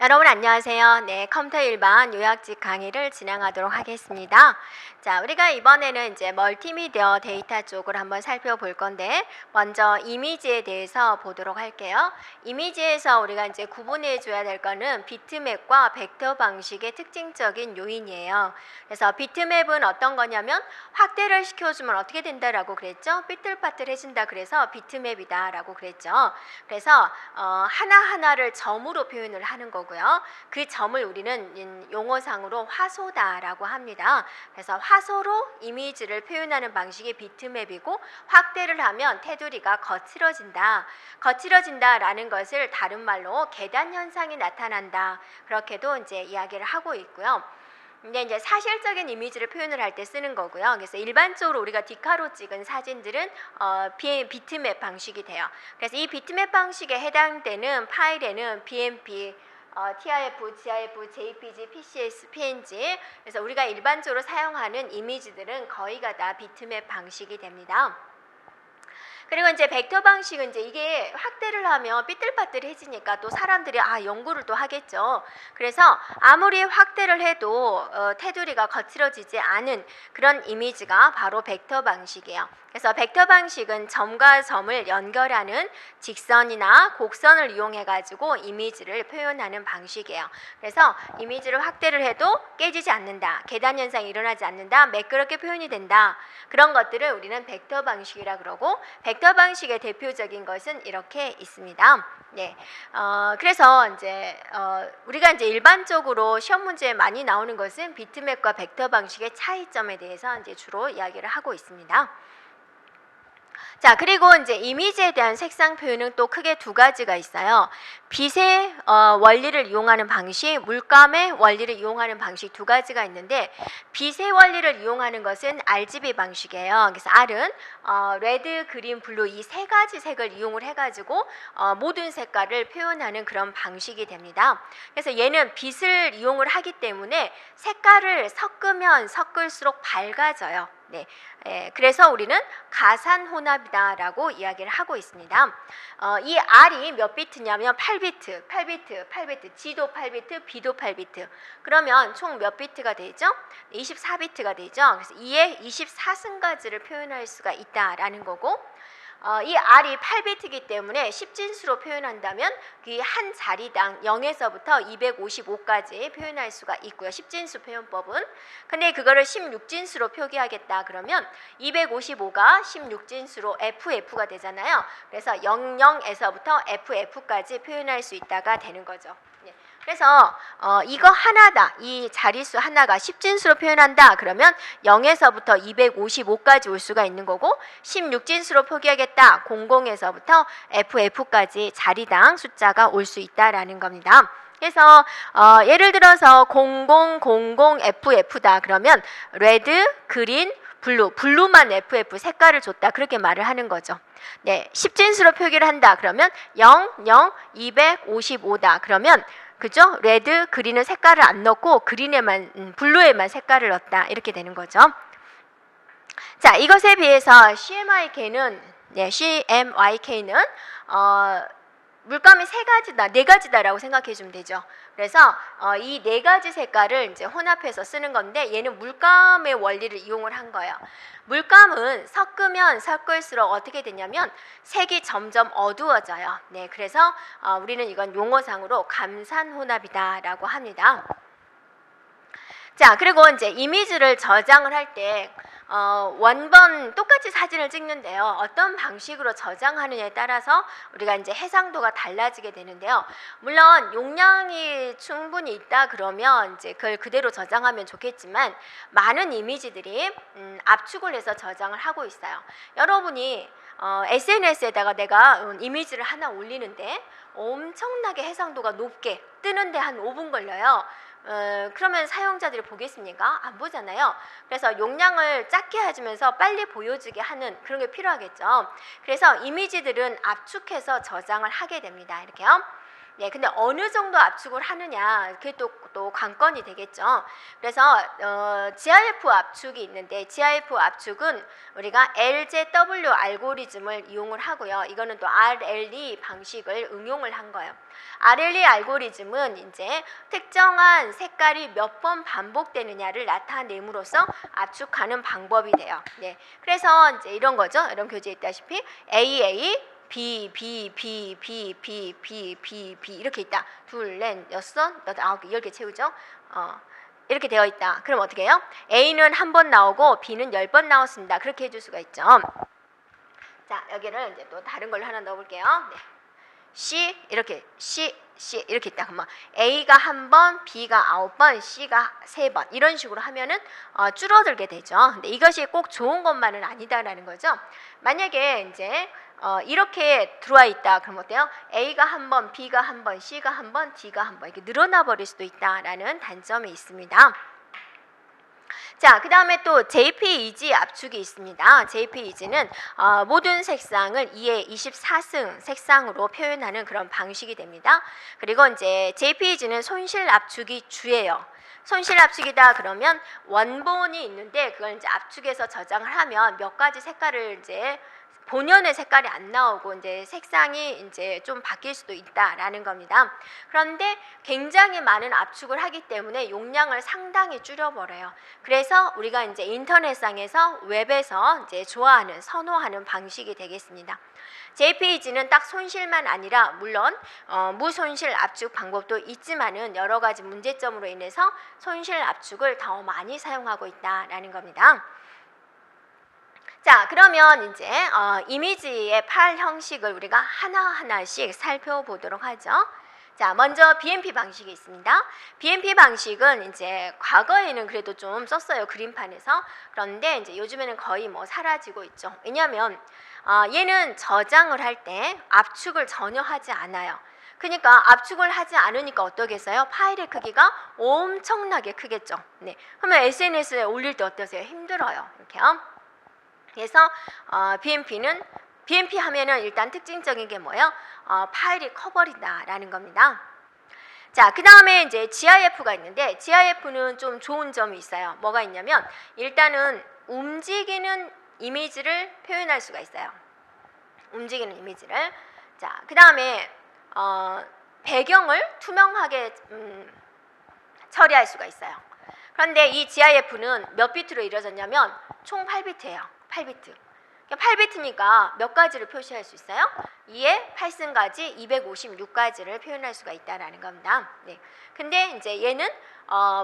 여러분 안녕하세요. 네, 컴퓨터 일반 요약집 강의를 진행하도록 하겠습니다. 자, 우리가 이번에는 이제 멀티미디어 데이터 쪽을 한번 살펴볼 건데, 먼저 이미지에 대해서 보도록 할게요. 이미지에서 우리가 이제 구분해 줘야 될 거는 비트맵과 벡터 방식의 특징적인 요인이에요. 그래서 비트맵은 어떤 거냐면 확대를 시켜주면 어떻게 된다라고 그랬죠? 삐뚤빠뚤해진다 그래서 비트맵이다라고 그랬죠. 그래서 하나하나를 점으로 표현을 하는 거고요. 그 점을 우리는 용어상으로 화소다라고 합니다. 그래서 화소로 이미지를 표현하는 방식이 비트맵이고, 확대를 하면 테두리가 거칠어진다. 거칠어진다라는 것을 다른 말로 계단 현상이 나타난다. 그렇게도 이제 이야기를 하고 있고요. 근데 이제 사실적인 이미지를 표현을 할 때 쓰는 거고요. 그래서 일반적으로 우리가 디카로 찍은 사진들은 비트맵 방식이 돼요. 그래서 이 비트맵 방식에 해당되는 파일에는 BMP, TIF, GIF, JPG, PCS, PNG, 그래서 우리가 일반적으로 사용하는 이미지들은 거의가 다 비트맵 방식이 됩니다. 그리고 이제 벡터 방식은 이제 이게 확대를 하면 삐뚤빠뚤해지니까 또 사람들이 연구를 또 하겠죠. 그래서 아무리 확대를 해도 테두리가 거칠어지지 않은 그런 이미지가 바로 벡터 방식이에요. 그래서 벡터 방식은 점과 점을 연결하는 직선이나 곡선을 이용해 가지고 이미지를 표현하는 방식이에요. 그래서 이미지를 확대를 해도 깨지지 않는다, 계단 현상이 일어나지 않는다, 매끄럽게 표현이 된다, 그런 것들을 우리는 벡터 방식이라 그러고, 벡터 방식의 대표적인 것은 이렇게 있습니다. 네, 그래서 이제 우리가 이제 일반적으로 시험 문제에 많이 나오는 것은 비트맵과 벡터 방식의 차이점에 대해서 이제 주로 이야기를 하고 있습니다. 자, 그리고 이제 이미지에 대한 색상 표현은 또 크게 두 가지가 있어요. 빛의 원리를 이용하는 방식, 물감의 원리를 이용하는 방식 두 가지가 있는데, 빛의 원리를 이용하는 것은 RGB 방식이에요. 그래서 R은 레드, 그린, 블루 이 세 가지 색을 이용을 해가지고 모든 색깔을 표현하는 그런 방식이 됩니다. 그래서 얘는 빛을 이용을 하기 때문에 색깔을 섞으면 섞을수록 밝아져요. 네, 그래서 우리는 가산 혼합이다라고 이야기를 하고 있습니다. 이 R이 몇 비트냐면 8비트, G도 8비트, B도 8비트. 그러면 총 몇 비트가 되죠? 24비트가 되죠. 그래서 2에 24승까지를 표현할 수가 있다라는 거고, 이 R이 8비트이기 때문에 10진수로 표현한다면 그 한 자리당 0에서부터 255까지 표현할 수가 있고요. 10진수 표현법은. 근데 그거를 16진수로 표기하겠다 그러면 255가 16진수로 FF가 되잖아요. 그래서 00에서부터 FF까지 표현할 수 있다가 되는 거죠. 네. 그래서 이거 하나다, 이 자릿수 하나가 10진수로 표현한다 그러면 0에서부터 255까지 올 수가 있는 거고, 16진수로 표기하겠다 00에서부터 FF까지 자리당 숫자가 올 수 있다라는 겁니다. 그래서 예를 들어서 0000FF다 그러면 레드, 그린, 블루만 FF 색깔을 줬다 그렇게 말을 하는 거죠. 네, 10진수로 표기를 한다 그러면 255다 그러면 그죠? 레드, 그린은 색깔을 안 넣고 그린에만 블루에만 색깔을 넣었다 이렇게 되는 거죠. 자, 이것에 비해서 CMYK는 물감이 네 가지다라고 생각해 주면 되죠. 그래서 이 네 가지 색깔을 이제 혼합해서 쓰는 건데, 얘는 물감의 원리를 이용을 한 거예요. 물감은 섞으면 섞을수록 어떻게 되냐면 색이 점점 어두워져요. 네, 그래서 우리는 이건 용어상으로 감산혼합이다라고 합니다. 자, 그리고 이제 이미지를 저장을 할 때 원본 똑같이 사진을 찍는데요. 어떤 방식으로 저장하느냐에 따라서 우리가 이제 해상도가 달라지게 되는데요. 물론 용량이 충분히 있다 그러면 이제 그걸 그대로 저장하면 좋겠지만, 많은 이미지들이 압축을 해서 저장을 하고 있어요. 여러분이 SNS에다가 내가 이미지를 하나 올리는데 엄청나게 해상도가 높게 뜨는데 한 5분 걸려요. 그러면 사용자들이 보겠습니까? 안 보잖아요. 그래서 용량을 작게 해주면서 빨리 보여주게 하는 그런 게 필요하겠죠. 그래서 이미지들은 압축해서 저장을 하게 됩니다. 이렇게요. 네, 근데 어느 정도 압축을 하느냐 그게 또 관건이 되겠죠. 그래서 GIF 압축이 있는데 GIF 압축은 우리가 LZW 알고리즘을 이용을 하고요. 이거는 또 RLE 방식을 응용을 한 거예요. RLE 알고리즘은 이제 특정한 색깔이 몇 번 반복되느냐를 나타냄으로써 압축하는 방법이 돼요. 네, 그래서 이제 이런 거죠. 이런 교재에 있다시피 AA B, B, B, B, B, B, B, B 이렇게 있다. 둘, 넷, 여섯, 여덟, 아홉 개, 10개 채우죠. 이렇게 되어 있다. 그럼 어떻게 해요? A는 한 번 나오고 B는 10번 나왔습니다. 그렇게 해줄 수가 있죠. 자, 여기를 이제 또 다른 걸로 하나 넣어볼게요. 네. C 이렇게 C 이렇게 있다. 그러면 A가 한 번, B가 9번, C가 3번 이런 식으로 하면은 줄어들게 되죠. 근데 이것이 꼭 좋은 것만은 아니다라는 거죠. 만약에 이제 이렇게 들어와 있다. 그럼 어때요? A가 한 번, B가 한 번, C가 한 번, D가 한 번 이렇게 늘어나 버릴 수도 있다라는 단점이 있습니다. 자, 그 다음에 또 JPEG 압축이 있습니다. JPEG는 모든 색상을 2의 24승 색상으로 표현하는 그런 방식이 됩니다. 그리고 이제 JPEG는 손실 압축이 주예요. 손실 압축이다 그러면 원본이 있는데 그걸 이제 압축해서 저장을 하면 몇 가지 색깔을 이제 본연의 색깔이 안 나오고 이제 색상이 이제 좀 바뀔 수도 있다라는 겁니다. 그런데 굉장히 많은 압축을 하기 때문에 용량을 상당히 줄여버려요. 그래서 우리가 이제 인터넷상에서 웹에서 이제 좋아하는 선호하는 방식이 되겠습니다. JPEG는 딱 손실만 아니라 물론 무손실 압축 방법도 있지만은 여러 가지 문제점으로 인해서 손실 압축을 더 많이 사용하고 있다라는 겁니다. 자, 그러면 이제 이미지의 파일 형식을 우리가 하나하나씩 살펴보도록 하죠. 자, 먼저 BMP 방식이 있습니다. BMP 방식은 이제 과거에는 그래도 좀 썼어요. 그림판에서. 그런데 이제 요즘에는 거의 뭐 사라지고 있죠. 왜냐하면 얘는 저장을 할 때 압축을 전혀 하지 않아요. 그러니까 압축을 하지 않으니까 어떠겠어요? 파일의 크기가 엄청나게 크겠죠. 네. 그러면 SNS에 올릴 때 어떠세요? 힘들어요. 이렇게요. 그래서 BMP 하면은 일단 특징적인 게 뭐예요? 파일이 커버린다라는 겁니다. 자, 그 다음에 이제 GIF가 있는데 GIF는 좀 좋은 점이 있어요. 뭐가 있냐면 일단은 움직이는 이미지를 표현할 수가 있어요. 움직이는 이미지를. 자, 그 다음에 배경을 투명하게 처리할 수가 있어요. 그런데 이 GIF는 몇 비트로 이루어졌냐면 총 8비트예요. 8비트. 8비트니까 몇 가지를 표시할 수 있어요? 2의 8승까지 256가지를 표현할 수가 있다라는 겁니다. 네. 근데 이제 얘는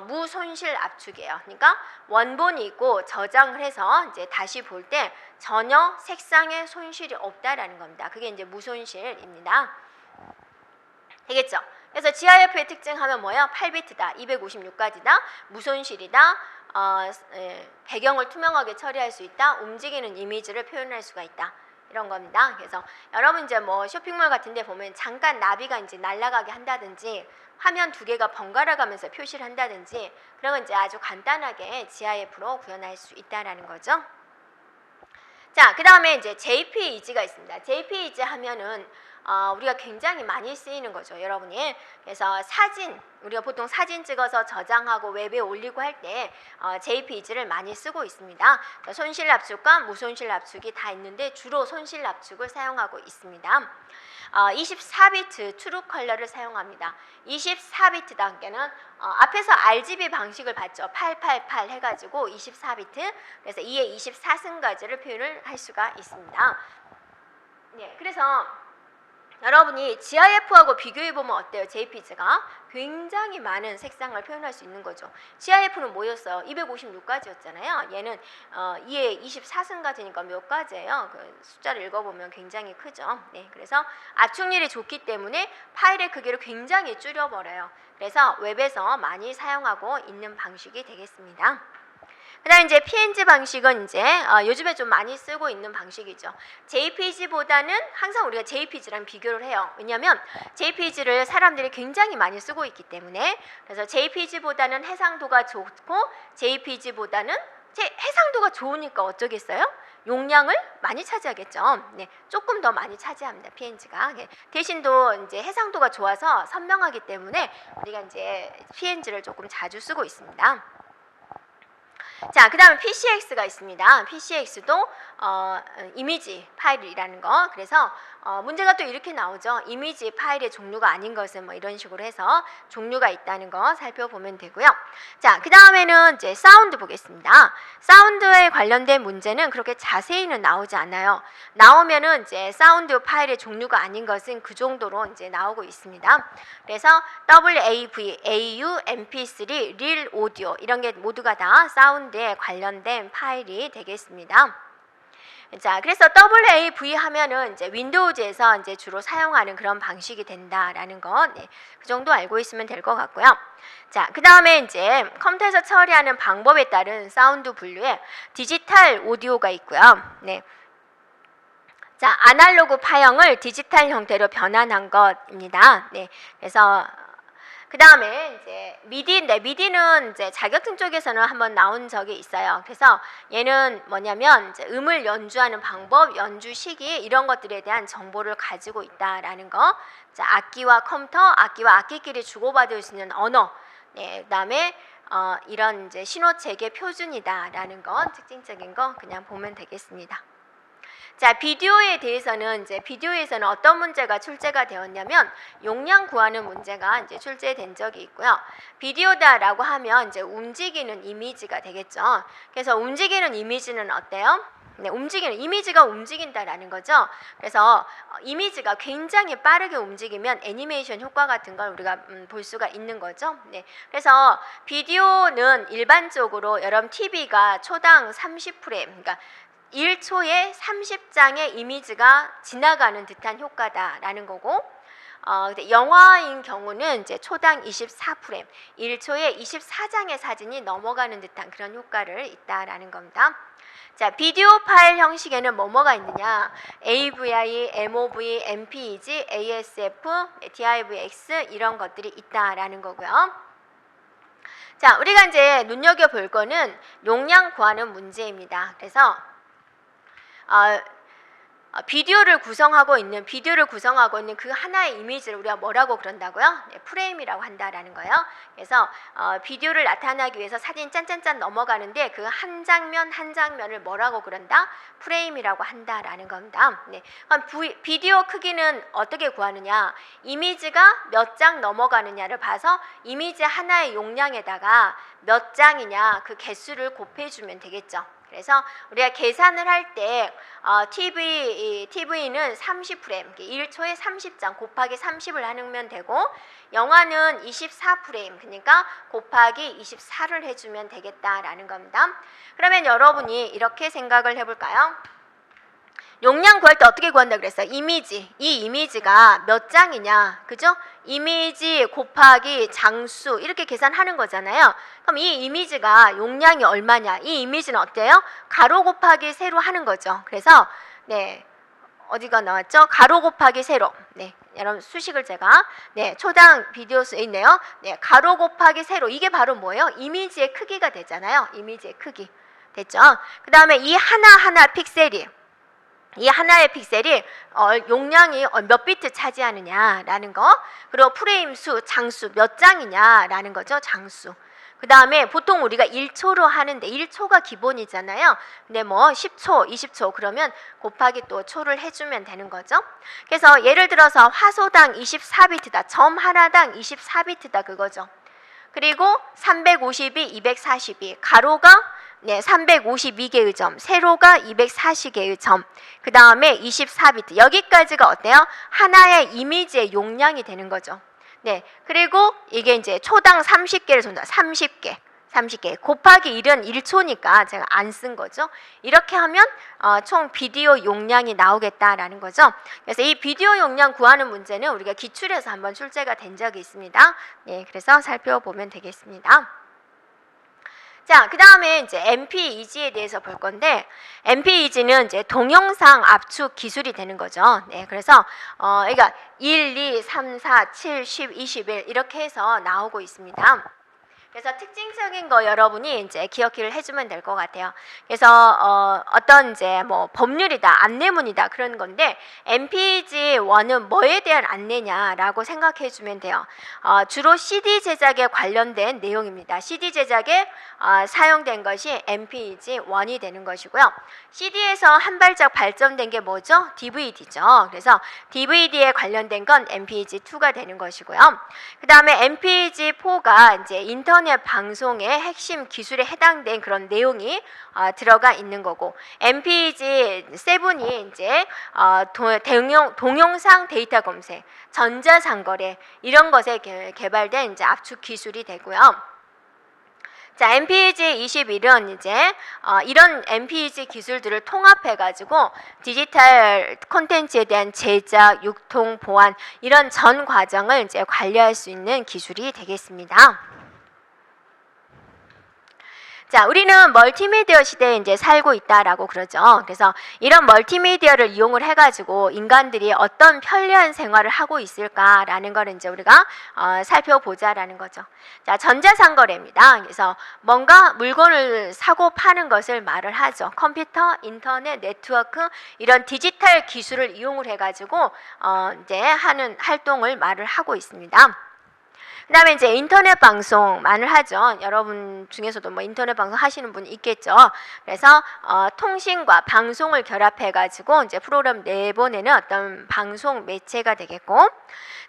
무손실 압축이에요. 그러니까 원본이 있고 저장을 해서 이제 다시 볼 때 전혀 색상에 손실이 없다라는 겁니다. 그게 이제 무손실입니다. 되겠죠? 그래서 GIF의 특징하면 뭐예요? 8비트다, 256가지다, 무손실이다, 배경을 투명하게 처리할 수 있다, 움직이는 이미지를 표현할 수가 있다. 이런 겁니다. 그래서 여러분 이제 뭐 쇼핑몰 같은 데 보면 잠깐 나비가 이제 날아가게 한다든지 화면 두 개가 번갈아 가면서 표시를 한다든지 그러면 이제 아주 간단하게 GIF로 구현할 수 있다라는 거죠. 자, 그 다음에 이제 JPEG가 있습니다. JPEG 하면은 우리가 굉장히 많이 쓰이는 거죠, 여러분이. 그래서 우리가 보통 사진 찍어서 저장하고 웹에 올리고 할 때 JPEG를 많이 쓰고 있습니다. 손실 압축과 무손실 압축이 다 있는데 주로 손실 압축을 사용하고 있습니다. 24비트 트루 컬러를 사용합니다. 24비트 단계는 앞에서 RGB 방식을 봤죠. 888 해가지고 24비트, 그래서 2의 24승까지를 표현을 할 수가 있습니다. 네, 그래서 여러분이 GIF하고 비교해보면 어때요? JPEG가 굉장히 많은 색상을 표현할 수 있는 거죠. GIF는 뭐였어요? 256가지였잖아요. 얘는 2의 24승까지니까 몇 가지예요? 그 숫자를 읽어보면 굉장히 크죠. 네, 그래서 압축률이 좋기 때문에 파일의 크기를 굉장히 줄여버려요. 그래서 웹에서 많이 사용하고 있는 방식이 되겠습니다. 그 다음에 이제 PNG 방식은 이제 요즘에 좀 많이 쓰고 있는 방식이죠. JPG보다는 항상 우리가 JPG랑 비교를 해요. 왜냐하면 JPG를 사람들이 굉장히 많이 쓰고 있기 때문에. 그래서 JPG보다는 해상도가 좋고 JPG보다는 해상도가 좋으니까 어쩌겠어요? 용량을 많이 차지하겠죠. 네, 조금 더 많이 차지합니다. PNG가. 대신도 이제 해상도가 좋아서 선명하기 때문에 우리가 이제 PNG를 조금 자주 쓰고 있습니다. 자, 그 다음에 PCX가 있습니다. PCX도 이미지 파일이라는 거. 그래서 문제가 또 이렇게 나오죠. 이미지 파일의 종류가 아닌 것은 뭐 이런 식으로 해서 종류가 있다는 거 살펴보면 되고요. 자, 그 다음에는 이제 사운드 보겠습니다. 사운드에 관련된 문제는 그렇게 자세히는 나오지 않아요. 나오면은 이제 사운드 파일의 종류가 아닌 것은 그 정도로 이제 나오고 있습니다. 그래서 WAV, AU, MP3, 릴 오디오 이런 게 모두가 다 사운드에 관련된 파일이 되겠습니다. 자, 그래서 WAV 하면은 이제 윈도우즈에서 이제 주로 사용하는 그런 방식이 된다라는 거, 네, 그 정도 알고 있으면 될 것 같고요. 자, 그 다음에 이제 컴퓨터에서 처리하는 방법에 따른 사운드 분류에 디지털 오디오가 있고요. 네. 자, 아날로그 파형을 디지털 형태로 변환한 것입니다. 네, 그래서 그 다음에 이제 미디인데 미디는 이제 자격증 쪽에서는 한번 나온 적이 있어요. 그래서 얘는 뭐냐면 이제 음을 연주하는 방법, 연주 시기 이런 것들에 대한 정보를 가지고 있다라는 거. 자, 악기와 컴퓨터, 악기와 악기끼리 주고받을 수 있는 언어. 네, 그다음에 이런 이제 신호 체계 표준이다라는 거, 특징적인 거 그냥 보면 되겠습니다. 자, 비디오에 대해서는 이제 비디오에서는 어떤 문제가 출제가 되었냐면 용량 구하는 문제가 이제 출제된 적이 있고요. 비디오다라고 하면 이제 움직이는 이미지가 되겠죠. 그래서 움직이는 이미지는 어때요? 네, 움직이는 이미지가 움직인다라는 거죠. 그래서 이미지가 굉장히 빠르게 움직이면 애니메이션 효과 같은 걸 우리가 볼 수가 있는 거죠. 네, 그래서 비디오는 일반적으로 여러분 TV가 초당 30프레임, 그러니까 1초에 30장의 이미지가 지나가는 듯한 효과다라는 거고, 영화인 경우는 이제 초당 24프레임, 1초에 24장의 사진이 넘어가는 듯한 그런 효과를 있다라는 겁니다. 자, 비디오 파일 형식에는 뭐가 있느냐? AVI, MOV, MPEG, ASF, DIVX 이런 것들이 있다라는 거고요. 자, 우리가 이제 눈여겨볼 거는 용량 구하는 문제입니다. 그래서 비디오를 구성하고 있는 그 하나의 이미지를 우리가 뭐라고 그런다고요? 네, 프레임이라고 한다라는 거예요. 그래서 비디오를 나타나기 위해서 사진 짠짠짠 넘어가는데 그 한 장면 한 장면을 뭐라고 그런다? 프레임이라고 한다라는 겁니다. 네, 그럼 비디오 크기는 어떻게 구하느냐? 이미지가 몇 장 넘어가느냐를 봐서 이미지 하나의 용량에다가 몇 장이냐 그 개수를 곱해주면 되겠죠. 그래서 우리가 계산을 할 때 TV는 30프레임, 1초에 30장 곱하기 30을 하면 되고 영화는 24프레임, 그러니까 곱하기 24를 해주면 되겠다라는 겁니다. 그러면 여러분이 이렇게 생각을 해볼까요? 용량 구할 때 어떻게 구한다 그랬어요? 이미지, 이 이미지가 몇 장이냐, 그죠? 이미지 곱하기 장수 이렇게 계산하는 거잖아요. 그럼 이 이미지가 용량이 얼마냐? 이 이미지는 어때요? 가로 곱하기 세로 하는 거죠. 그래서 네, 어디가 나왔죠? 가로 곱하기 세로. 네, 여러분 수식을 제가 초당 비디오 수에 있네요. 네, 가로 곱하기 세로 이게 바로 뭐예요? 이미지의 크기가 되잖아요. 이미지의 크기 됐죠? 그 다음에 이 하나하나 픽셀이 이 하나의 픽셀이 용량이 몇 비트 차지하느냐라는 거, 그리고 프레임 수, 장수 몇 장이냐라는 거죠. 장수. 그 다음에 보통 우리가 1초로 하는데 1초가 기본이잖아요. 근데 뭐 10초, 20초 그러면 곱하기 또 초를 해주면 되는 거죠. 그래서 예를 들어서 화소당 24비트다. 점 하나당 24비트다 그거죠. 그리고 352, 242 가로가 352개의 점, 세로가 240개의 점, 그 다음에 24비트 여기까지가 어때요? 하나의 이미지의 용량이 되는 거죠. 네, 그리고 이게 이제 초당 30개를 준다. 30개 곱하기 1은 1초니까 제가 안 쓴 거죠. 이렇게 하면 총 비디오 용량이 나오겠다라는 거죠. 그래서 이 비디오 용량 구하는 문제는 우리가 기출에서 한번 출제가 된 적이 있습니다. 네, 그래서 살펴보면 되겠습니다. 자, 그 다음에 이제 MPEG에 대해서 볼 건데, MPEG는 이제 동영상 압축 기술이 되는 거죠. 네, 그래서 그러니까 1, 2, 3, 4, 7, 10, 21 이렇게 해서 나오고 있습니다. 그래서 특징적인 거 여러분이 이제 기억을 해주면 될 것 같아요. 그래서 어떤 이제 뭐 법률이다, 안내문이다 그런 건데 MPG1은 뭐에 대한 안내냐라고 생각해주면 돼요. 주로 CD 제작에 관련된 내용입니다. CD 제작에 사용된 것이 MPG1이 되는 것이고요. CD에서 한 발짝 발전된 게 뭐죠? DVD죠. 그래서 DVD에 관련된 건 MPG2가 되는 것이고요. 그 다음에 MPG4가 이제 인터넷 방송의 핵심 기술에 해당된 그런 내용이 들어가 있는 거고, MPG7이 이제 동영상 데이터 검색, 전자상거래 이런 것에 개발된 이제 압축 기술이 되고요. 자, MPG21은 이제 이런 MPG 기술들을 통합해가지고 디지털 콘텐츠에 대한 제작, 유통, 보안 이런 전 과정을 이제 관리할 수 있는 기술이 되겠습니다. 자, 우리는 멀티미디어 시대에 이제 살고 있다라고 그러죠. 그래서 이런 멀티미디어를 이용을 해가지고 인간들이 어떤 편리한 생활을 하고 있을까라는 걸 이제 우리가 살펴보자라는 거죠. 자, 전자상거래입니다. 그래서 뭔가 물건을 사고 파는 것을 말을 하죠. 컴퓨터, 인터넷, 네트워크 이런 디지털 기술을 이용을 해가지고 이제 하는 활동을 말을 하고 있습니다. 그 다음에 이제 인터넷 방송만을 하죠. 여러분 중에서도 뭐 인터넷 방송 하시는 분이 있겠죠. 그래서 통신과 방송을 결합해가지고 이제 프로그램 내보내는 어떤 방송 매체가 되겠고,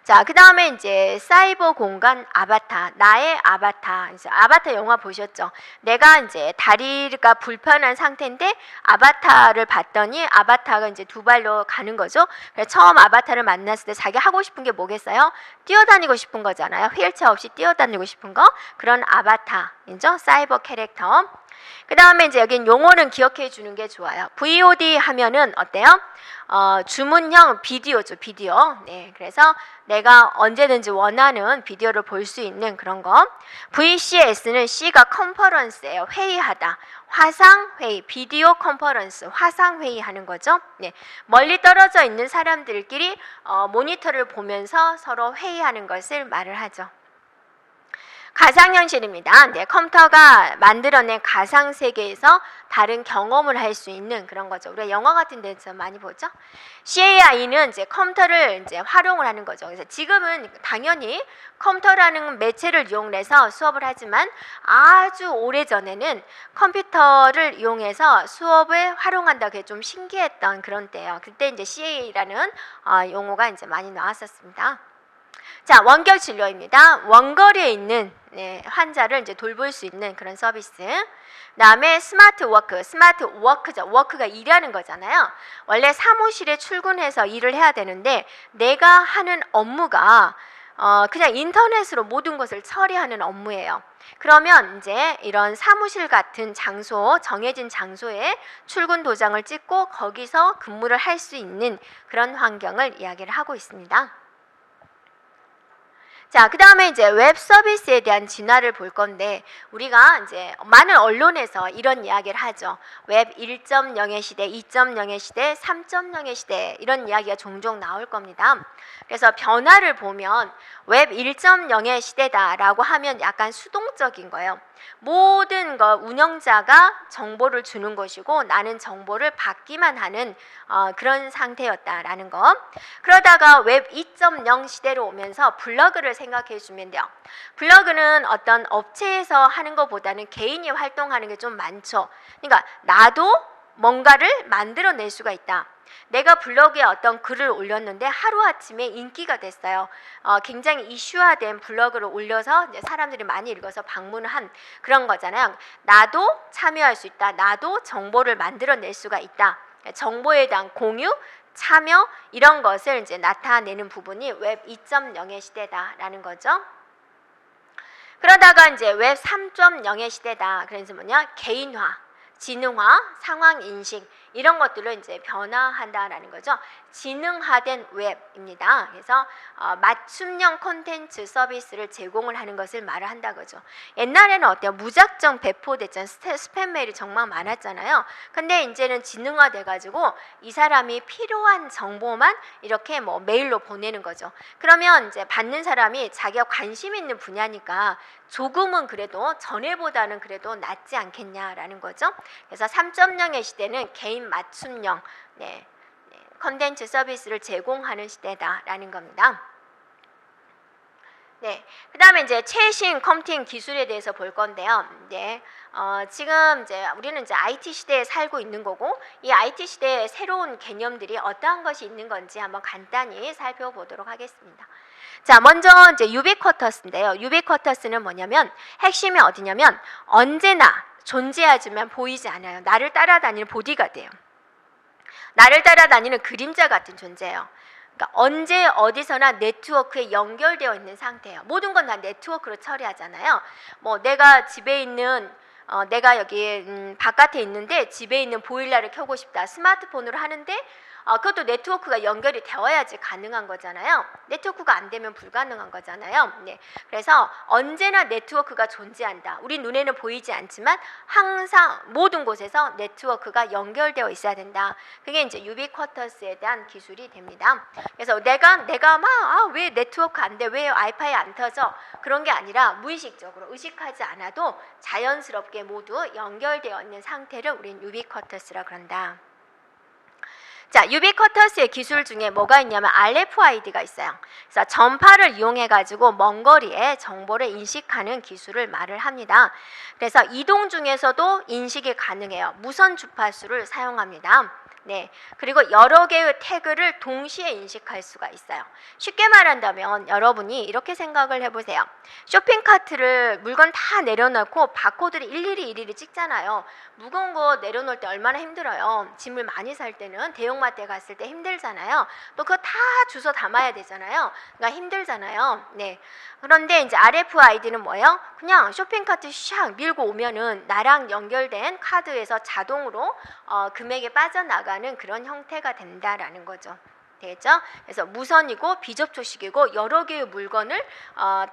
자, 그 다음에 이제 사이버 공간 아바타, 나의 아바타. 이제 아바타 영화 보셨죠? 내가 이제 다리가 불편한 상태인데 아바타를 봤더니 아바타가 이제 두 발로 가는 거죠. 그래서 처음 아바타를 만났을 때 자기 하고 싶은 게 뭐겠어요? 뛰어다니고 싶은 거잖아요. 휠체어 없이 뛰어다니고 싶은 거. 그런 아바타이죠. 사이버 캐릭터. 그 다음에 이제 여긴 용어는 기억해 주는 게 좋아요. VOD 하면은 어때요? 주문형 비디오죠, 비디오. 네, 그래서 내가 언제든지 원하는 비디오를 볼 수 있는 그런 거. VCS는 C가 컨퍼런스예요. 회의하다. 화상회의, 비디오 컨퍼런스, 화상회의 하는 거죠. 네, 멀리 떨어져 있는 사람들끼리 모니터를 보면서 서로 회의하는 것을 말을 하죠. 가상현실입니다. 네, 컴퓨터가 만들어낸 가상세계에서 다른 경험을 할 수 있는 그런 거죠. 우리가 영화 같은 데서 많이 보죠. CAI는 이제 컴퓨터를 이제 활용을 하는 거죠. 그래서 지금은 당연히 컴퓨터라는 매체를 이용해서 수업을 하지만 아주 오래 전에는 컴퓨터를 이용해서 수업을 활용한다. 그게 좀 신기했던 그런 때예요. 그때 이제 CAI라는 용어가 이제 많이 나왔었습니다. 자, 원격 진료입니다. 원거리에 있는 환자를 이제 돌볼 수 있는 그런 서비스. 그다음에 스마트 워크, 스마트 워크죠. 워크가 일하는 거잖아요. 원래 사무실에 출근해서 일을 해야 되는데 내가 하는 업무가 그냥 인터넷으로 모든 것을 처리하는 업무예요. 그러면 이제 이런 사무실 같은 장소, 정해진 장소에 출근 도장을 찍고 거기서 근무를 할 수 있는 그런 환경을 이야기를 하고 있습니다. 자, 그 다음에 이제 웹 서비스에 대한 진화를 볼 건데, 우리가 이제 많은 언론에서 이런 이야기를 하죠. 웹 1.0의 시대, 2.0의 시대, 3.0의 시대 이런 이야기가 종종 나올 겁니다. 그래서 변화를 보면 웹 1.0의 시대다라고 하면 약간 수동적인 거예요. 모든 거 운영자가 정보를 주는 것이고 나는 정보를 받기만 하는 그런 상태였다라는 거. 그러다가 웹 2.0 시대로 오면서 블로그를 생각해 주면 돼요. 블로그는 어떤 업체에서 하는 것보다는 개인이 활동하는 게 좀 많죠. 그러니까 나도 뭔가를 만들어낼 수가 있다. 내가 블로그에 어떤 글을 올렸는데 하루아침에 인기가 됐어요. 굉장히 이슈화된 블로그를 올려서 이제 사람들이 많이 읽어서 방문을 한 그런 거잖아요. 나도 참여할 수 있다. 나도 정보를 만들어낼 수가 있다. 정보에 대한 공유, 참여 이런 것을 이제 나타내는 부분이 웹 2.0의 시대다라는 거죠. 그러다가 이제 웹 3.0의 시대다. 그래서 뭐냐? 개인화, 지능화, 상황 인식 이런 것들을 이제 변화한다라는 거죠. 지능화된 웹입니다. 그래서 맞춤형 콘텐츠 서비스를 제공을 하는 것을 말을 한다 거죠. 옛날에는 어때요? 무작정 배포됐잖아요. 스팸 메일이 정말 많았잖아요. 근데 이제는 지능화돼 가지고 이 사람이 필요한 정보만 이렇게 뭐 메일로 보내는 거죠. 그러면 이제 받는 사람이 자기가 관심 있는 분야니까 조금은 그래도 전에보다는 그래도 낫지 않겠냐라는 거죠. 그래서 3.0의 시대는 개인 맞춤형 컨텐츠 서비스를 제공하는 시대다라는 겁니다. 네, 그 다음에 이제 최신 컴퓨팅 기술에 대해서 볼 건데요. 지금 이제 우리는 이제 IT 시대에 살고 있는 거고, 이 IT 시대에 새로운 개념들이 어떠한 것이 있는 건지 한번 간단히 살펴보도록 하겠습니다. 자, 먼저 이제 유비쿼터스인데요. 유비쿼터스는 뭐냐면 핵심이 어디냐면 언제나 존재하지만 보이지 않아요. 나를 따라다니는 보디가드예요. 나를 따라다니는 그림자 같은 존재예요. 그러니까 언제 어디서나 네트워크에 연결되어 있는 상태예요. 모든 건 다 네트워크로 처리하잖아요. 뭐 내가 집에 있는 내가 여기 바깥에 있는데 집에 있는 보일러를 켜고 싶다. 스마트폰으로 하는데 그것도 네트워크가 연결이 되어야지 가능한 거잖아요. 네트워크가 안 되면 불가능한 거잖아요. 네. 그래서 언제나 네트워크가 존재한다. 우리 눈에는 보이지 않지만 항상 모든 곳에서 네트워크가 연결되어 있어야 된다. 그게 이제 유비쿼터스에 대한 기술이 됩니다. 그래서 내가 막 왜 네트워크 안 돼? 왜 와이파이 안 터져? 그런 게 아니라 무의식적으로 의식하지 않아도 자연스럽게 모두 연결되어 있는 상태를 우린 유비쿼터스라 그런다. 자, 유비쿼터스의 기술 중에 뭐가 있냐면 RFID가 있어요. 그래서 전파를 이용해 가지고 먼 거리에 정보를 인식하는 기술을 말을 합니다. 그래서 이동 중에서도 인식이 가능해요. 무선 주파수를 사용합니다. 네, 그리고 여러 개의 태그를 동시에 인식할 수가 있어요. 쉽게 말한다면 여러분이 이렇게 생각을 해보세요. 쇼핑카트를 물건 다 내려놓고 바코드를 일일이 찍잖아요. 무거운 거 내려놓을 때 얼마나 힘들어요. 짐을 많이 살 때는 대형마트에 갔을 때 힘들잖아요. 또 그거 다 주워 담아야 되잖아요. 그러니까 힘들잖아요. 네. 그런데 이제 RFID는 뭐예요? 그냥 쇼핑카트 샥 밀고 오면은 나랑 연결된 카드에서 자동으로 금액이 빠져나가는 그런 형태가 된다라는 거죠. 되죠? 그래서 무선이고 비접촉식이고 여러 개의 물건을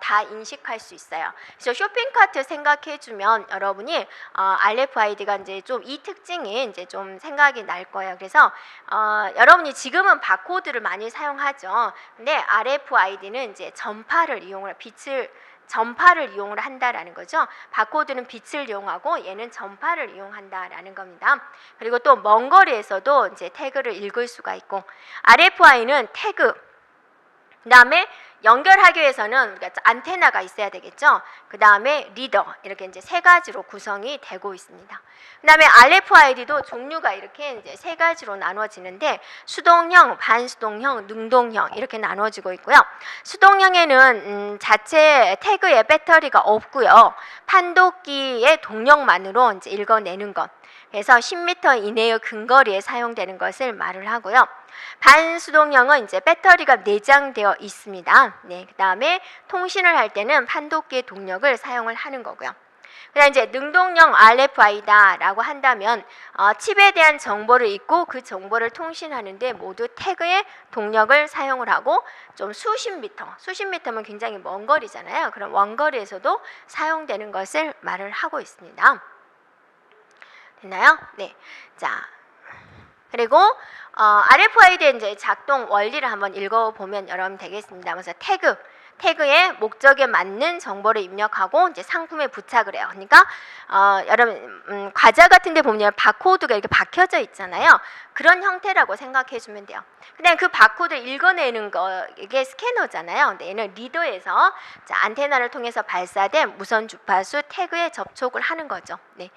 다 인식할 수 있어요. 그래서 쇼핑카트 생각해주면 여러분이 RFID가 이제 좀 이 특징이 이제 좀 생각이 날 거예요. 그래서 여러분이 지금은 바코드를 많이 사용하죠. 근데 RFID는 이제 전파를 이용을 한다라는 거죠. 바코드는 빛을 이용하고 얘는 전파를 이용한다라는 겁니다. 그리고 또 먼 거리에서도 이제 태그를 읽을 수가 있고, RFI는 태그, 그다음에 연결하기 위해서는 안테나가 있어야 되겠죠. 그 다음에 리더, 이렇게 이제 세 가지로 구성이 되고 있습니다. 그 다음에 RFID도 종류가 이렇게 이제 세 가지로 나눠지는데 수동형, 반수동형, 능동형 이렇게 나눠지고 있고요. 수동형에는 자체 태그에 배터리가 없고요. 판독기의 동력만으로 이제 읽어내는 것. 그래서 10m 이내의 근거리에 사용되는 것을 말을 하고요. 반수동형은 이제 배터리가 내장되어 있습니다. 네, 그 다음에 통신을 할 때는 판독기의 동력을 사용을 하는 거고요. 그다음 이제 능동형 RFID다라고 한다면 칩에 대한 정보를 읽고 그 정보를 통신하는데 모두 태그의 동력을 사용을 하고 좀 수십 미터면 굉장히 먼 거리잖아요. 그럼 원거리에서도 사용되는 것을 말을 하고 있습니다. 됐나요? 네. 자, 그리고 RFID의 이제 작동 원리를 한번 읽어보면 여러분 되겠습니다. 그래서 태그의 목적에 맞는 정보를 입력하고 이제 상품에 부착을 해요. 그러니까 여러분 과자 같은 데 보면 바코드가 이렇게 박혀져 있잖아요. 그런 형태라고 생각해 주면 돼요. 그다음 그 바코드를 읽어내는 거 이게 스캐너잖아요. 근데 얘는 리더에서 안테나를 통해서 발사된 무선 주파수 태그에 접촉을 하는 거죠. 네.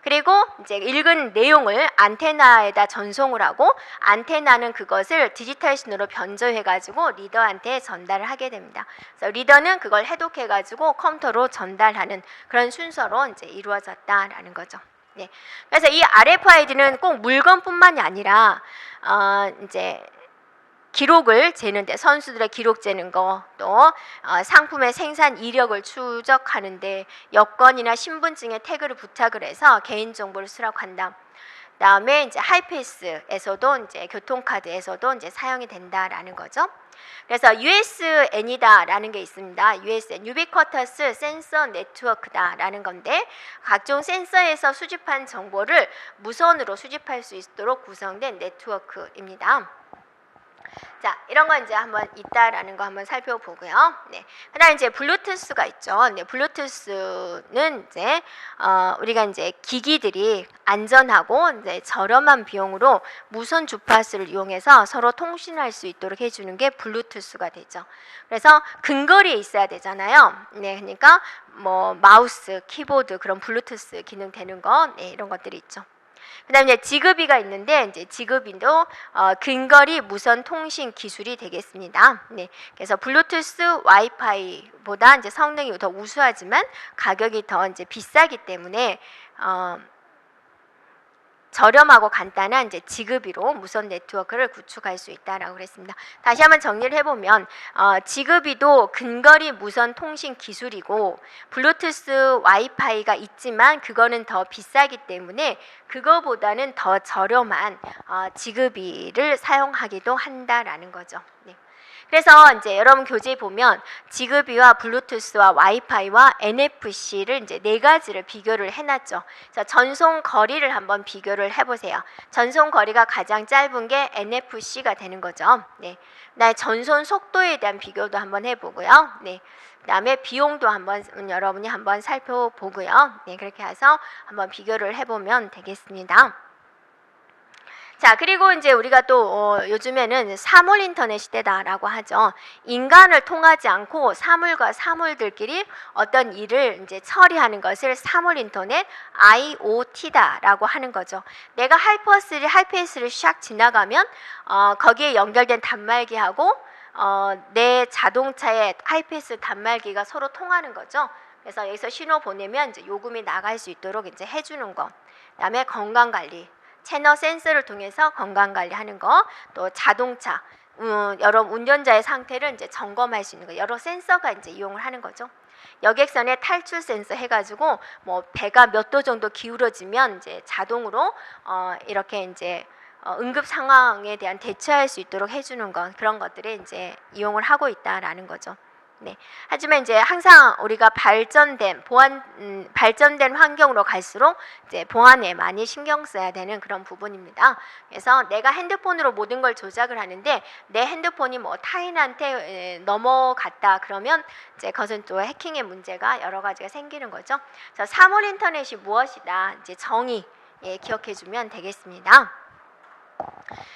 그리고 이제 읽은 내용을 안테나에다 전송을 하고 안테나는 그것을 디지털 신호로 변조해가지고 리더한테 전달을 하게 됩니다. 그래서 리더는 그걸 해독해가지고 컴퓨터로 전달하는 그런 순서로 이제 이루어졌다라는 거죠. 네. 그래서 이 RFID는 꼭 물건뿐만이 아니라 이제 기록을 재는데 선수들의 기록 재는 거, 또 상품의 생산 이력을 추적하는데 여권이나 신분증에 태그를 부착을 해서 개인정보를 수락한다. 그다음에 이제 하이패스에서도 이제 교통카드에서도 이제 사용이 된다라는 거죠. 그래서 USN이다라는 게 있습니다. USN, Ubiquitous Sensor Network다라는 건데 각종 센서에서 수집한 정보를 무선으로 수집할 수 있도록 구성된 네트워크입니다. 자, 이런 거 이제 한번 있다라는 거 한번 살펴보고요. 네. 그다음 이제 블루투스가 있죠. 네, 블루투스는 이제 우리가 이제 기기들이 안전하고 이제 저렴한 비용으로 무선 주파수를 이용해서 서로 통신할 수 있도록 해주는 게 블루투스가 되죠. 그래서 근거리에 있어야 되잖아요. 네, 그러니까 뭐 마우스, 키보드 그런 블루투스 기능 되는 거, 네, 이런 것들이 있죠. 그다음에 이제 지급이가 있는데 이제 지급이도 근거리 무선 통신 기술이 되겠습니다. 네, 그래서 블루투스 와이파이보다 이제 성능이 더 우수하지만 가격이 더 이제 비싸기 때문에 저렴하고 간단한 이제 지급이로 무선 네트워크를 구축할 수 있다라고 그랬습니다. 다시 한번 정리를 해보면 지급이도 근거리 무선 통신 기술이고 블루투스 와이파이가 있지만 그거는 더 비싸기 때문에 그거보다는 더 저렴한 지급이를 사용하기도 한다라는 거죠. 네. 그래서 이제 여러분 교재에 보면 지급이와 블루투스와 와이파이와 NFC를 이제 네 가지를 비교를 해놨죠. 그래서 전송 거리를 한번 비교를 해보세요. 전송 거리가 가장 짧은 게 NFC가 되는 거죠. 네. 그다음에 전송 속도에 대한 비교도 한번 해보고요. 네. 그다음에 비용도 한번 여러분이 한번 살펴보고요. 네, 그렇게 해서 한번 비교를 해보면 되겠습니다. 자, 그리고 이제 우리가 또 요즘에는 사물 인터넷 시대다라고 하죠. 인간을 통하지 않고 사물과 사물들끼리 어떤 일을 이제 처리하는 것을 사물 인터넷 IoT다라고 하는 거죠. 내가 하이패스를 샥 지나가면 거기에 연결된 단말기하고 내 자동차의 하이패스 단말기가 서로 통하는 거죠. 그래서 여기서 신호 보내면 이제 요금이 나갈 수 있도록 이제 해주는 거. 그다음에 건강 관리. 채널 센서를 통해서 건강 관리하는 거, 또 자동차 여러 운전자의 상태를 이제 점검할 수 있는 거, 여러 센서가 이제 이용을 하는 거죠. 여객선에 탈출 센서 해가지고 뭐 배가 몇 도 정도 기울어지면 이제 자동으로 이렇게 이제 응급 상황에 대한 대처할 수 있도록 해주는 것, 그런 것들에 이제 이용을 하고 있다라는 거죠. 네. 하지만 이제 항상 우리가 발전된 환경으로 갈수록 이제 보안에 많이 신경 써야 되는 그런 부분입니다. 그래서 내가 핸드폰으로 모든 걸 조작을 하는데 내 핸드폰이 뭐 타인한테 넘어갔다 그러면 이제 그것은 또 해킹의 문제가 여러 가지가 생기는 거죠. 그래서 사물 인터넷이 무엇이다 이제 정의 기억해주면 되겠습니다.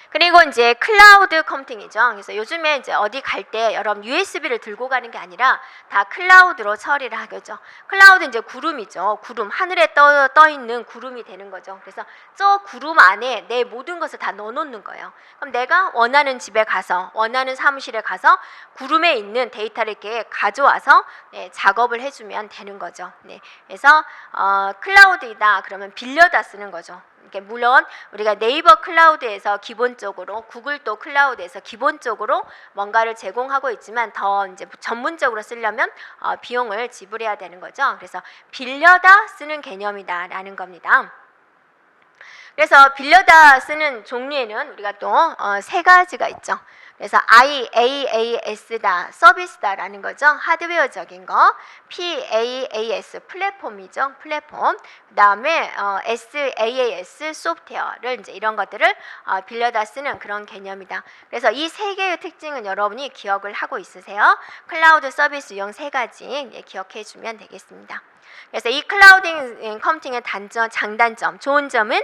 그리고 이제 클라우드 컴퓨팅이죠. 그래서 요즘에 이제 어디 갈 때 여러분 USB를 들고 가는 게 아니라 다 클라우드로 처리를 하겠죠. 클라우드 이제 구름이죠. 구름, 하늘에 떠 있는 구름이 되는 거죠. 그래서 저 구름 안에 내 모든 것을 다 넣어놓는 거예요. 그럼 내가 원하는 집에 가서, 원하는 사무실에 가서 구름에 있는 데이터를 이렇게 가져와서 작업을 해주면 되는 거죠. 네. 그래서 클라우드이다 그러면 빌려다 쓰는 거죠. 물론 우리가 네이버 클라우드에서 기본적으로 구글 또 클라우드에서 기본적으로 뭔가를 제공하고 있지만 더 이제 전문적으로 쓰려면 비용을 지불해야 되는 거죠. 그래서 빌려다 쓰는 개념이다라는 겁니다. 그래서 빌려다 쓰는 종류에는 우리가 또 세 가지가 있죠. 그래서 IaaS다, 서비스다라는 거죠. 하드웨어적인 거. PaaS, 플랫폼이죠. 플랫폼. 그 다음에 SaaS, 소프트웨어를 이제 이런 것들을 빌려다 쓰는 그런 개념이다. 그래서 이 세 개의 특징은 여러분이 기억을 하고 있으세요. 클라우드 서비스 유형 세 가지 기억해 주면 되겠습니다. 그래서 이 클라우드 컴퓨팅의 단점, 장단점, 좋은 점은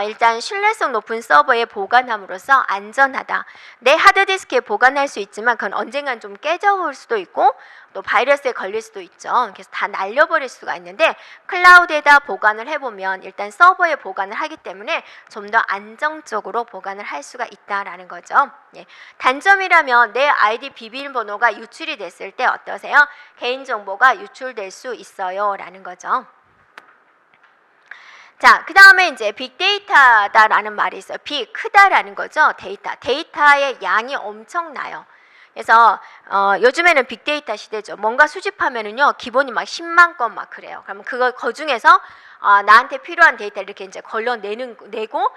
일단 신뢰성 높은 서버에 보관함으로써 안전하다. 내 하드디스크에 보관할 수 있지만 그건 언젠간 좀 깨져볼 수도 있고 또 바이러스에 걸릴 수도 있죠. 그래서 다 날려버릴 수가 있는데 클라우드에다 보관을 해보면 일단 서버에 보관을 하기 때문에 좀 더 안정적으로 보관을 할 수가 있다라는 거죠. 예. 단점이라면 내 아이디 비밀번호가 유출이 됐을 때 어떠세요? 개인정보가 유출될 수 있어요 라는 거죠. 자, 그 다음에 이제 빅데이터다라는 말이 있어요. 크다라는 거죠. 데이터의 양이 엄청나요. 그래서 요즘에는 빅데이터 시대죠. 뭔가 수집하면은요 기본이 막 10만 건 막 그래요. 그러면 그 중에서 나한테 필요한 데이터 이렇게 이제 내고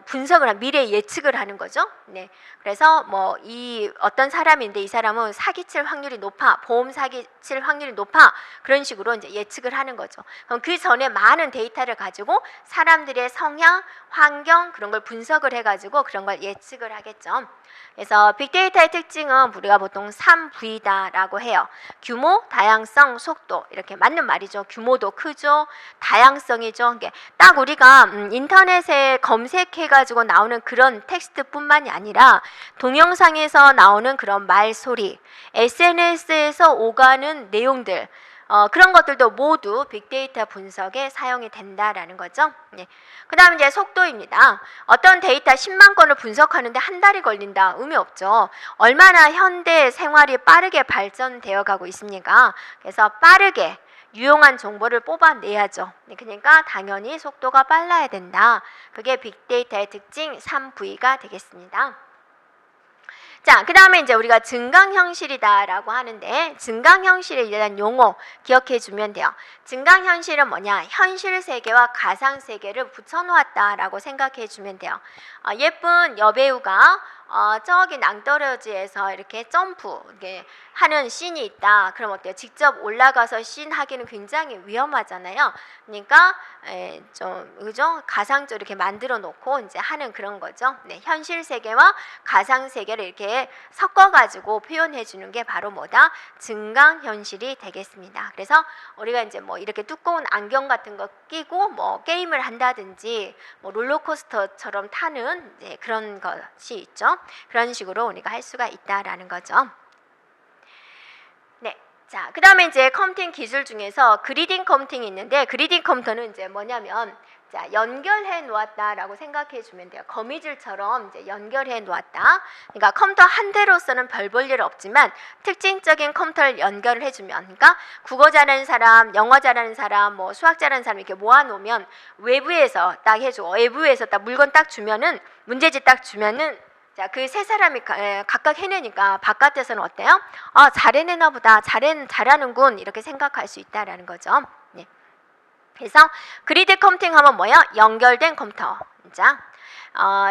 분석을 미래 예측을 하는 거죠. 네. 그래서 뭐 이 어떤 사람인데 이 사람은 사기칠 확률이 높아, 보험 사기칠 확률이 높아, 그런 식으로 이제 예측을 하는 거죠. 그럼 그 전에 많은 데이터를 가지고 사람들의 성향, 환경 그런 걸 분석을 해가지고 그런 걸 예측을 하겠죠. 그래서 빅데이터의 특징은 우리가 보통 3V다라고 해요. 규모, 다양성, 속도, 이렇게 맞는 말이죠. 규모도 크죠, 다양성이죠. 딱 우리가 인터넷에 검색해가지고 나오는 그런 텍스트뿐만이 아니라 동영상에서 나오는 그런 말소리, SNS에서 오가는 내용들, 그런 것들도 모두 빅데이터 분석에 사용이 된다라는 거죠. 네. 그 다음 이제 속도입니다. 어떤 데이터 10만 건을 분석하는데 한 달이 걸린다. 의미 없죠. 얼마나 현대 생활이 빠르게 발전되어 가고 있습니까? 그래서 빠르게 유용한 정보를 뽑아내야죠. 그러니까 당연히 속도가 빨라야 된다. 그게 빅데이터의 특징 3V가 되겠습니다. 자, 그 다음에 이제 우리가 증강현실이다라고 하는데, 증강현실에 대한 용어 기억해 주면 돼요. 증강현실은 뭐냐? 현실 세계와 가상 세계를 붙여놓았다라고 생각해 주면 돼요. 예쁜 여배우가 저기 낭떠러지에서 이렇게 점프 하는 씬이 있다. 그럼 어때요? 직접 올라가서 씬 하기는 굉장히 위험하잖아요. 그러니까 좀 그죠? 가상적으로 이렇게 만들어 놓고 이제 하는 그런 거죠. 네, 현실 세계와 가상 세계를 이렇게 섞어 가지고 표현해 주는 게 바로 뭐다? 증강현실이 되겠습니다. 그래서 우리가 이제 뭐 이렇게 두꺼운 안경 같은 거 끼고 뭐 게임을 한다든지 뭐 롤러코스터처럼 타는 그런 것이 있죠. 그런 식으로 우리가 할 수가 있다라는 거죠. 네. 자, 그 다음에 이제 컴퓨팅 기술 중에서 그리딩 컴퓨팅이 있는데, 그리딩 컴퓨터는 이제 뭐냐면, 자, 연결해 놓았다라고 생각해 주면 돼요. 거미줄처럼 이제 연결해 놓았다. 그러니까 컴퓨터 한 대로서는 별 볼 일 없지만 특징적인 컴퓨터를 연결을 해주면, 그러니까 국어 잘하는 사람, 영어 잘하는 사람, 뭐 수학 잘하는 사람 이렇게 모아놓으면 외부에서 딱 해줘. 외부에서 딱 물건 딱 주면은, 문제지 딱 주면은, 자, 그 세 사람이 각각 해내니까 바깥에서는 어때요? 잘 해내나 보다, 잘하는군, 이렇게 생각할 수 있다라는 거죠. 네. 그래서 그리드 컴퓨팅 하면 뭐야? 연결된 컴퓨터. 자,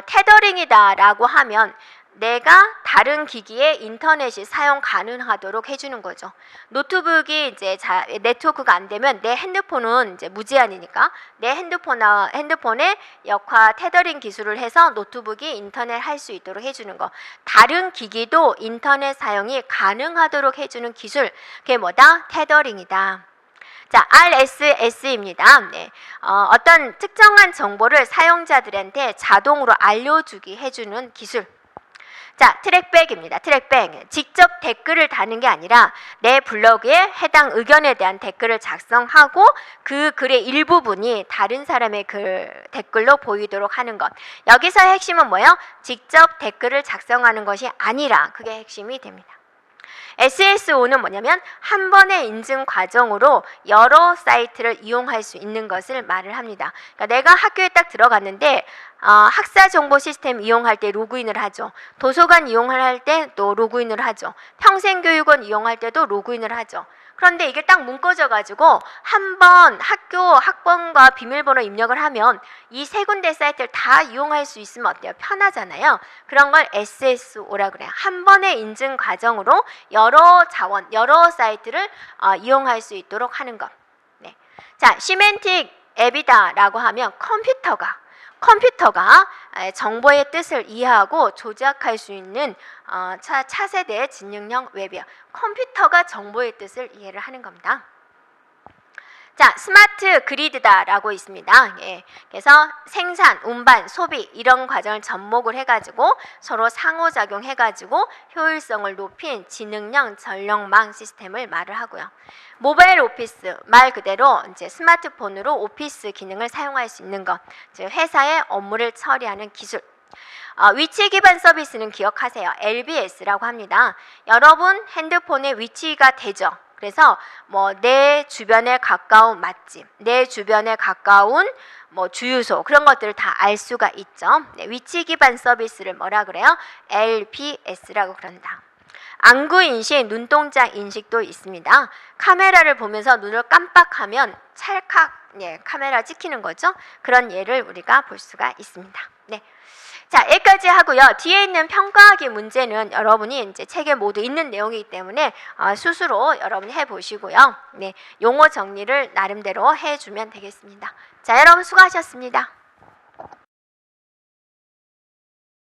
테더링이다라고 하면 내가 다른 기기에 인터넷이 사용 가능하도록 해주는 거죠. 노트북이 이제 네트워크가 안 되면 내 핸드폰은 이제 무제한이니까 내 핸드폰에 역화 테더링 기술을 해서 노트북이 인터넷 할 수 있도록 해주는 거. 다른 기기도 인터넷 사용이 가능하도록 해주는 기술. 그게 뭐다? 테더링이다. 자, RSS입니다. 네. 어떤 특정한 정보를 사용자들한테 자동으로 알려주기 해주는 기술. 자, 트랙백입니다. 트랙백. 직접 댓글을 다는 게 아니라 내 블로그에 해당 의견에 대한 댓글을 작성하고 그 글의 일부분이 다른 사람의 그 댓글로 보이도록 하는 것. 여기서 핵심은 뭐예요? 직접 댓글을 작성하는 것이 아니라 그게 핵심이 됩니다. SSO는 뭐냐면 한 번의 인증 과정으로 여러 사이트를 이용할 수 있는 것을 말을 합니다. 그러니까 내가 학교에 딱 들어갔는데 학사 정보 시스템 이용할 때 로그인을 하죠. 도서관 이용을 할 때 또 로그인을 하죠. 평생교육원 이용할 때도 로그인을 하죠. 그런데 이게 딱 묶어져 가지고 한 번 학번과 비밀번호 입력을 하면 이 세 군데 사이트를 다 이용할 수 있으면 어때요? 편하잖아요. 그런 걸 SSO라 그래요. 한 번의 인증 과정으로 여러 사이트를 이용할 수 있도록 하는 것. 네. 자, 시멘틱 앱이다라고 하면 컴퓨터가 정보의 뜻을 이해하고 조작할 수 있는 차세대 진능형 웹이에요. 컴퓨터가 정보의 뜻을 이해를 하는 겁니다. 자, 스마트 그리드다라고 있습니다. 예. 그래서 생산, 운반, 소비 이런 과정을 접목을 해가지고 서로 상호작용 해가지고 효율성을 높인 지능형 전력망 시스템을 말을 하고요. 모바일 오피스, 말 그대로 이제 스마트폰으로 오피스 기능을 사용할 수 있는 것, 즉 회사의 업무를 처리하는 기술. 위치 기반 서비스는 기억하세요. LBS라고 합니다. 여러분 핸드폰에 위치가 되죠. 그래서 뭐 내 주변에 가까운 맛집, 내 주변에 가까운 뭐 주유소 그런 것들을 다 알 수가 있죠. 네, 위치 기반 서비스를 뭐라 그래요? LBS라고 그런다. 안구 인식, 눈동자 인식도 있습니다. 카메라를 보면서 눈을 깜빡하면 찰칵 예, 카메라 찍히는 거죠. 그런 예를 우리가 볼 수가 있습니다. 네. 자, 여기까지 하고요. 뒤에 있는 평가하기 문제는 여러분이 이제 책에 모두 있는 내용이기 때문에 스스로 여러분이 해보시고요. 네, 용어 정리를 나름대로 해주면 되겠습니다. 자, 여러분 수고하셨습니다.